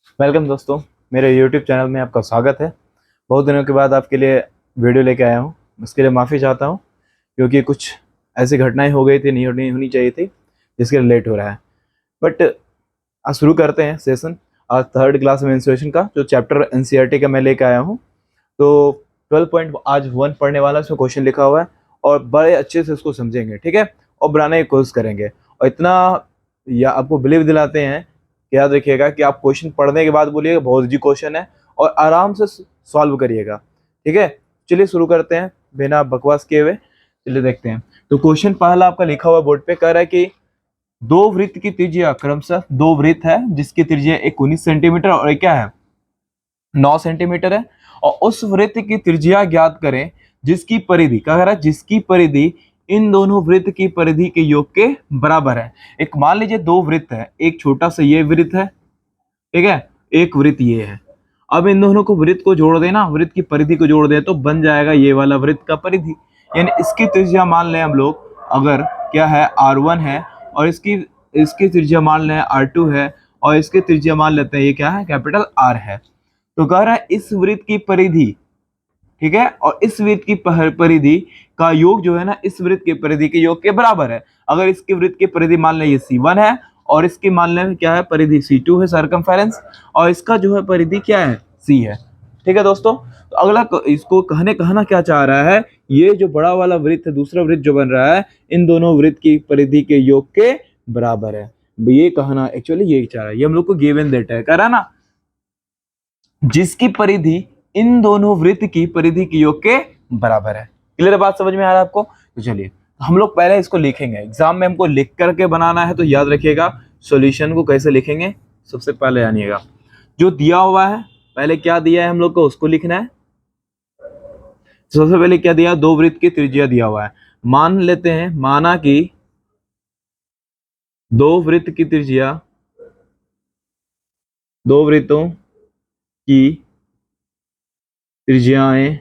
Welcome दोस्तों, मेरे YouTube channel में आपका स्वागत है। बहुत दिनों के बाद आपके लिए वीडियो लेके आया हूँ। उसके लिए माफ़ी चाहता हूँ क्योंकि कुछ ऐसी घटनाएं हो गई थी, नहीं होनी चाहिए थी, जिसके लिए लेट हो रहा है। बट आज शुरू करते हैं सेशन। आज थर्ड क्लास मेंस्ट्रुएशन का जो चैप्टर NCERT का मैं लेके आया हूँ। तो 12.1 पढ़ने वाला, इसमें क्वेश्चन लिखा हुआ है और बड़े अच्छे से उसको समझेंगे, ठीक है, और बनाने की कोशिश करेंगे। और इतना या आपको बिलीव दिलाते हैं कि याद रखिएगा कि आप क्वेश्चन पढ़ने के बाद बोलिएगा बहुत इजी क्वेश्चन है और आराम से सॉल्व करिएगा, ठीक है। चलिए शुरू करते हैं बिना बकवास किए हुए। चलिए देखते हैं। तो क्वेश्चन पहला आपका लिखा हुआ बोर्ड पे कह रहा है कि दो वृत्त की त्रिज्या क्रमशः, दो वृत्त है जिसकी त्रिज्या एक 19 सेंटीमीटर और एक क्या है 9 सेंटीमीटर है, और उस वृत्त की त्रिज्या ज्ञात करें जिसकी परिधि, क्या कह रहा है, जिसकी परिधि इन दोनों वृत्त की परिधि के योग के बराबर है। एक मान लीजिए दो वृत्त है, एक छोटा सा ये वृत्त है, ठीक है, एक वृत्त ये है। अब इन दोनों को वृत्त को जोड़ देना, वृत्त की परिधि को जोड़ दे तो बन जाएगा ये वाला वृत्त का परिधि। यानी इसकी त्रिज्या मान लें हम लोग, अगर क्या है R1 है, और इसकी इसकी त्रिज्या मान लें R2 है, और इसकी त्रिज्या मान लेते हैं ये क्या है, कैपिटल R है। तो कह रहा है इस वृत्त की परिधि, ठीक है, और इस वृत्त की परिधि का योग जो है ना, इस वृत्त की परिधि के योग के बराबर है। अगर इसकी वृत्त की परिधि मान लें ये C1 है, और इसकी मान लें क्या है, परिधि C2 है, सरकमफेरेंस, और इसका जो है परिधि क्या है, C है। ठीक है दोस्तों। तो अगला इसको कहना क्या चाह रहा है, ये जो बड़ा वाला वृत्त है, दूसरा वृत्त जो बन रहा है, इन दोनों वृत्त की परिधि के योग के बराबर है। ये कहना एक्चुअली ये चाह रहा है, ये हम लोग को गिवन डेटा है, कह रहा है ना, जिसकी परिधि इन दोनों वृत्त की परिधि के योग के बराबर है। क्लियर बात, समझ में आ रहा है आपको? तो चलिए हम लोग पहले इसको लिखेंगे, एग्जाम में हमको लिख करके बनाना है, तो याद रखिएगा सॉल्यूशन को कैसे लिखेंगे। सबसे पहले जानिएगा जो दिया हुआ है, पहले क्या दिया है हम लोग को उसको लिखना है। सबसे पहले क्या दिया, दो वृत्त की त्रिज्या दिया हुआ है। मान लेते हैं, माना कि दो वृत्त की त्रिज्या, दो वृत्तों की त्रिज्याएं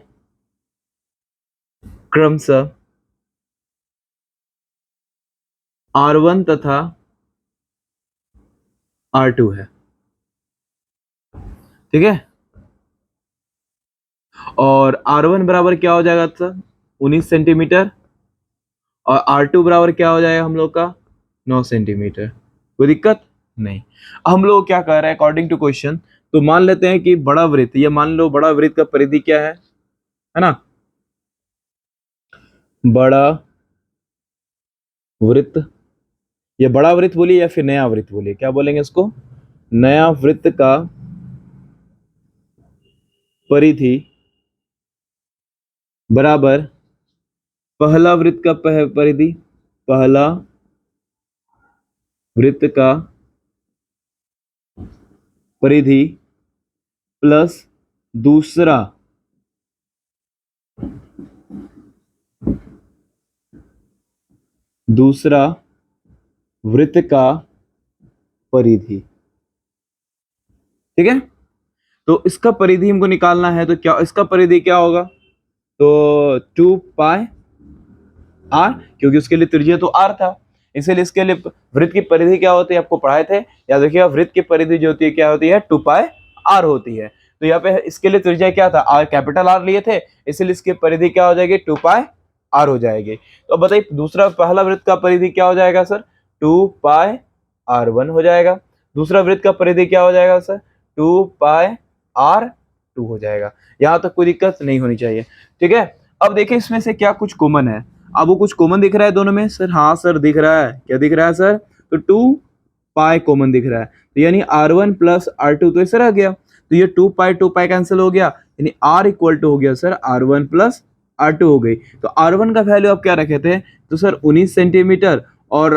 क्रमशः R1 तथा R2 है, ठीक है। और R1 बराबर क्या हो जाएगा सर, 19 सेंटीमीटर, और R2 बराबर क्या हो जाएगा हम लोग का, 9 सेंटीमीटर। कोई दिक्कत नहीं। हम लोग क्या कर रहे हैं अकॉर्डिंग टू क्वेश्चन, तो मान लेते हैं कि बड़ा वृत्त, ये मान लो बड़ा वृत्त का परिधि क्या है ना, बड़ा वृत्त, ये बड़ा वृत्त बोलिए या फिर नया वृत्त बोलिए, क्या बोलेंगे इसको, नया वृत्त का परिधि बराबर पहला वृत्त का परिधि, पहला वृत्त का परिधि प्लस दूसरा दूसरा वृत्त का परिधि, ठीक है। तो इसका परिधि हमको निकालना है, तो क्या इसका परिधि क्या होगा, तो 2 पाई R, क्योंकि उसके लिए त्रिज्या तो R था, इसीलिए इसके लिए वृत्त की परिधि क्या होती है आपको पढ़ाए थे, याद रखिएगा वृत्त की परिधि जो होती है क्या होती है, 2 पाई R होती है। तो यहाँ पे इसके लिए त्रिज्या क्या था, R, कैपिटल R लिए थे, इसलिए इसकी परिधि क्या हो जाएगी, 2 पाई R हो जाएगी। तो अब बताइए दूसरा पहला वृत्त का परिधि क्या हो जाएगा सर, 2 पाई R1 हो जाएगा। दूसरा वृत्त का परिधि क्या हो जाएगा सर, 2 पाई R2 हो जाएगा। यहाँ तक कोई दिक्कत नहीं होनी चाहिए, ठीक है। अब देखिए इसमें से क्या कुछ कॉमन है, अब वो कुछ कॉमन दिख रहा है दोनों में सर, हाँ सर दिख रहा है, क्या दिख रहा है सर, तो 2 पाई कॉमन दिख रहा है, तो यानी R1 प्लस R2 तो ऐसे रह गया, तो ये 2 पाई कैंसिल हो गया, यानी R इक्वल टू हो गया सर R1 प्लस R2 हो गई। तो R1 का वैल्यू आप क्या रखे थे, तो सर 19 सेंटीमीटर, और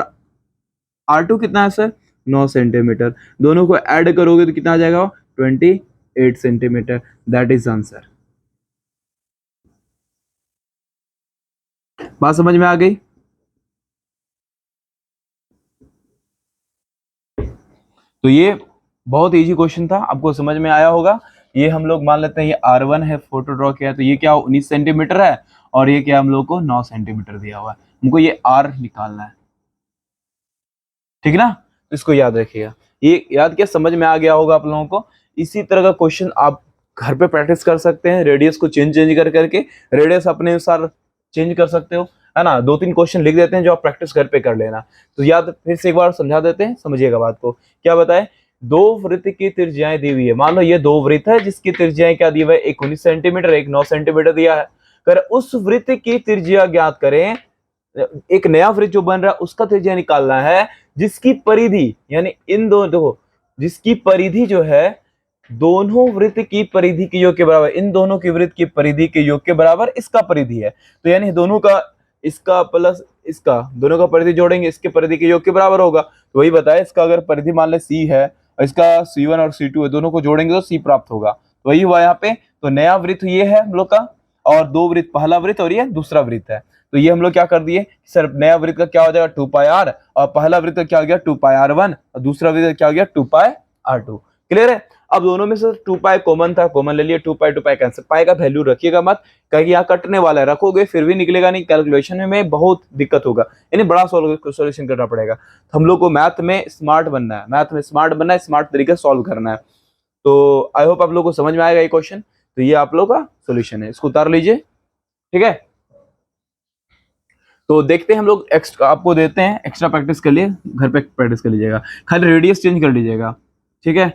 R2 कितना है सर, 9 सेंटीमीटर। दोनों को ऐड करोगे तो कितना आ जाएगा, 28 सेंटीमीटर। That is answer. बात समझ में आ गई? तो ये बहुत इजी क्वेश्चन था, आपको समझ में आया होगा। ये हम लोग मान लेते हैं ये R1 है, फोटो ड्रॉ किया, तो ये क्या 19 सेंटीमीटर है, और ये क्या हम लोग को 9 सेंटीमीटर दिया हुआ है, हमको ये R निकालना है, ठीक है ना। तो इसको याद रखिएगा, ये याद किया, समझ में आ गया होगा आप लोगों को। इसी तरह का क्वेश्चन आप घर पे प्रैक्टिस कर सकते हैं, रेडियस को चेंज कर करके रेडियस अपने अनुसार चेंज कर सकते हो, है ना। 2-3 क्वेश्चन लिख देते हैं जो आप प्रैक्टिस घर पे कर लेना। तो याद फिर से एक बार समझा देते हैं, समझिएगा बात को। क्या बताए, दो वृत्त की त्रिज्याएं दी हुई है। मान लो ये दो वृत्त है जिसकी त्रिज्याएं क्या दी हुई है, एक 19 सेंटीमीटर, एक 9 सेंटीमीटर दिया है। अगर उस वृत्त की त्रिज्या ज्ञात करें, एक नया वृत्त जो बन रहा है उसका त्रिज्या निकालना है जिसकी परिधि, यानी इन दो देखो, जिसकी परिधि जो है दोनों वृत्त की परिधि के योग के बराबर, इन दोनों की वृत्त की परिधि के योग के बराबर इसका परिधि है। तो यानी दोनों का, इसका प्लस इसका, दोनों का परिधि जोड़ेंगे, इसके परिधि के योग के बराबर होगा। तो वही बताया, इसका अगर परिधि मान ले C है और इसका C1 और C2 है, दोनों को जोड़ेंगे तो C प्राप्त होगा। तो वही हुआ यहाँ पे। तो नया वृत्त ये है हम लोग का, और दो वृत्त, पहला वृत्त और ये दूसरा वृत्त है। तो ये हम लोग क्या कर दिए सर, नया वृत्त का क्या हो जाएगा 2πr, और पहला वृत्त का क्या हो गया 2πr1, और दूसरा वृत्त का क्या हो गया 2πr2। क्लियर है। अब दोनों में से 2π कॉमन था, कॉमन ले लिए, 2π कैंसिल, पाई का वैल्यू रखिएगा मत, कहीं यहाँ कटने वाला है, रखोगे फिर भी निकलेगा नहीं, कैलकुलेशन में बहुत दिक्कत होगा, यानी बड़ा सॉल्यूशन करना पड़ेगा। तो हम लोग को मैथ में स्मार्ट बनना है, मैथ में स्मार्ट बनना है, स्मार्ट तरीके से सॉल्व करना है। तो आई होप आप लोग को समझ में आएगा ये क्वेश्चन। तो ये आप लोग का सोल्यूशन है, इसको उतार लीजिए, ठीक है। तो देखते हैं हम लोग, एक्स्ट्रा आपको देते हैं एक्स्ट्रा प्रैक्टिस के लिए, घर पे प्रैक्टिस कर लीजिएगा, खाली रेडियस चेंज कर लीजिएगा, ठीक है।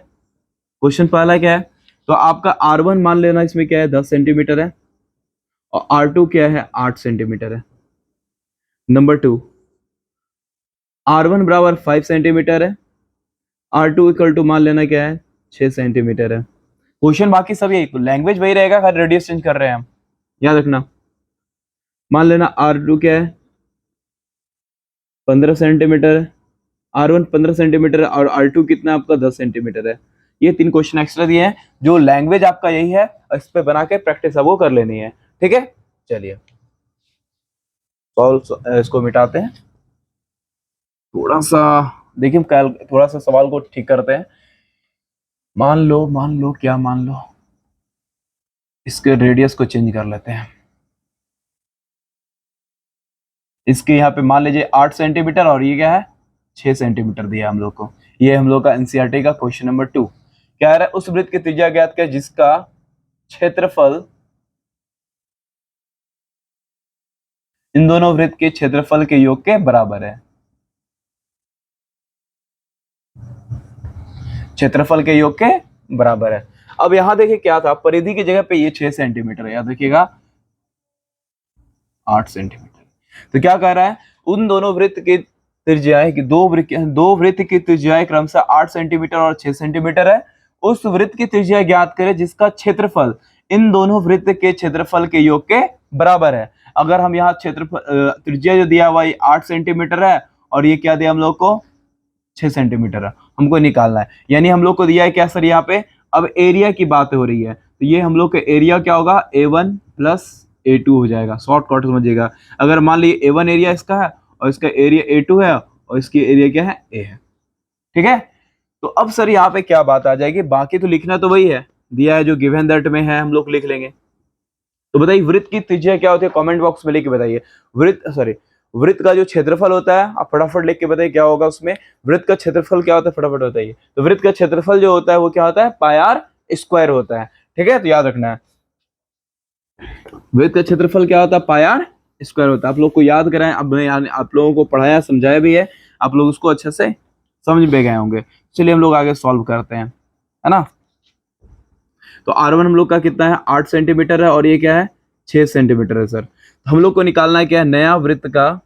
क्वेश्चन पहला क्या है, तो आपका R1 मान लेना, इसमें क्या है 10 सेंटीमीटर है, और R2 क्या है 8 सेंटीमीटर है। नंबर 2, R1 बराबर 5 सेंटीमीटर है, R2 इक्वल टू मान लेना क्या है 6 सेंटीमीटर है। क्वेश्चन बाकी सब यही, लैंग्वेज वही रहेगा, खाली रेडियस चेंज कर रहे हैं हम, याद रखना। मान लेना R2 क्या है 15 सेंटीमीटर है, R1 15 सेंटीमीटर है, और R2 कितना आपका 10 सेंटीमीटर है। ये 3 क्वेश्चन एक्स्ट्रा दिए हैं, जो लैंग्वेज आपका यही है, इस पे बना के प्रैक्टिस अब वो कर लेनी है, ठीक है। चलिए सॉल्व, इसको मिटाते हैं, थोड़ा सा देखिए, थोड़ा सा सवाल को ठीक करते हैं। मान लो क्या मान लो, इसके रेडियस को चेंज कर लेते हैं। इसके यहाँ पे मान लीजिए 8 सेंटीमीटर, और ये क्या है 6 सेंटीमीटर दिया हम लोग को। ये हम लोग का एनसीईआरटी का क्वेश्चन नंबर 2 क्या है, उस वृत्त की त्रिज्या ज्ञात कर जिसका क्षेत्रफल इन दोनों वृत्त के क्षेत्रफल के योग के बराबर है। क्षेत्रफल के योग के बराबर है। अब यहां देखिए क्या था, परिधि की जगह पे ये 6 सेंटीमीटर है, याद रखिएगा 8 सेंटीमीटर। तो क्या कह रहा है, उन दोनों वृत्त की त्रिज्याएं की, दो वृत्त की त्रिज्याएं क्रमशः 8 सेंटीमीटर और 6 सेंटीमीटर है। उस वृत्त की त्रिज्या ज्ञात करें जिसका क्षेत्रफल इन दोनों वृत्त के क्षेत्रफल के योग के बराबर है। अगर हम यहाँ क्षेत्रफल त्रिज्या जो दिया हुआ 8 सेंटीमीटर है, और ये क्या दिया हम लोग को 6 सेंटीमीटर है, हमको निकालना है। यानी हम लोग को दिया है क्या सर यहाँ पे, अब एरिया की बात हो रही है, तो ये हम लोग का एरिया क्या होगा A1 प्लस A2 हो जाएगा, शॉर्टकट समझिएगा। अगर मान लीजिए A1 एरिया इसका है और इसका एरिया A2 है, और इसकी एरिया क्या है A है, ठीक है। तो अब सर यहाँ पे क्या बात आ जाएगी, बाकी तो लिखना तो वही है, दिया है जो गिवन दैट में है हम लोग लिख लेंगे। तो बताइए वृत्त की त्रिज्या क्या होती है, कमेंट बॉक्स में लिख के बताइए। वृत्त का जो क्षेत्रफल होता है, आप फटाफट लिख के बताइए क्या होगा उसमें। वृत्त का क्षेत्रफल क्या होता है, फटाफट बताइए। तो वृत्त का क्षेत्रफल जो होता है वो क्या होता है, πr² होता है, ठीक है। तो याद रखना है, वृत्त का क्षेत्रफल क्या होता है, πr² होता है। आप लोग को याद कराएं, अब मैं आप लोगों को पढ़ाया समझाया भी है, आप लोग उसको अच्छे से समझ भी गए होंगे। चलिए हम लोग आगे सॉल्व करते हैं, है ना। तो R1 हम लोग का कितना है 8 सेंटीमीटर है, और ये क्या है 6 सेंटीमीटर है सर। तो हम लोग को निकालना है क्या है, नया वृत्त का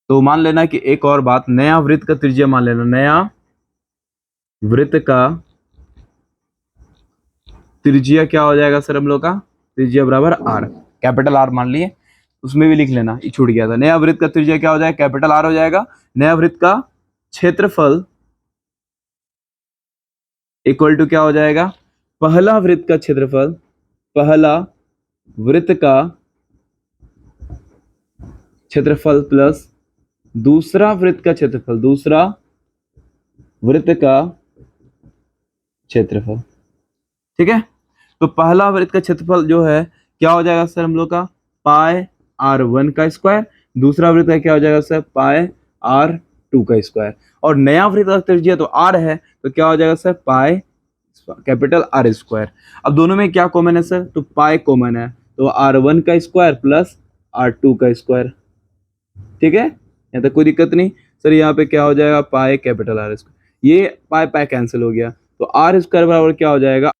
तो मान लेना कि एक और बात, नया वृत्त का त्रिज्या मान लेना, नया वृत्त का त्रिज्या क्या हो जाएगा सर हम लोग का, त्रिज्या बराबर R, कैपिटल R मान लिए, उसमें भी लिख लेना, ये छूट गया था। नया वृत्त का त्रिज्या क्या हो जाएगा, कैपिटल R हो जाएगा। नया वृत्त का क्षेत्रफल इक्वल टू क्या हो जाएगा, पहला वृत्त का क्षेत्रफल, पहला वृत्त का क्षेत्रफल प्लस दूसरा वृत्त का क्षेत्रफल, दूसरा वृत्त का क्षेत्रफल, ठीक है। तो पहला वृत्त का क्षेत्रफल जो है क्या हो जाएगा सर हम लोग का, πr1 का स्क्वायर दूसरा वृत्त का क्या हो जाएगा सर, पाई आर टू का स्क्वायर। और नया वृत्त का त्रिज्या तो आर है, तो क्या हो जाएगा sir, pi capital R square. अब दोनों में क्या कॉमन है सर, तो पाई कॉमन है, तो आर वन का स्क्वायर प्लस आर टू का स्क्वायर। ठीक है, यहाँ तक कोई दिक्कत नहीं। सर यहाँ पे क्या हो जाएगा, पाई कैपिटल आर स्क्वायर, ये पाई पाई कैंसिल हो गया, तो आर स्क्वायर बराबर क्या हो जाएगा,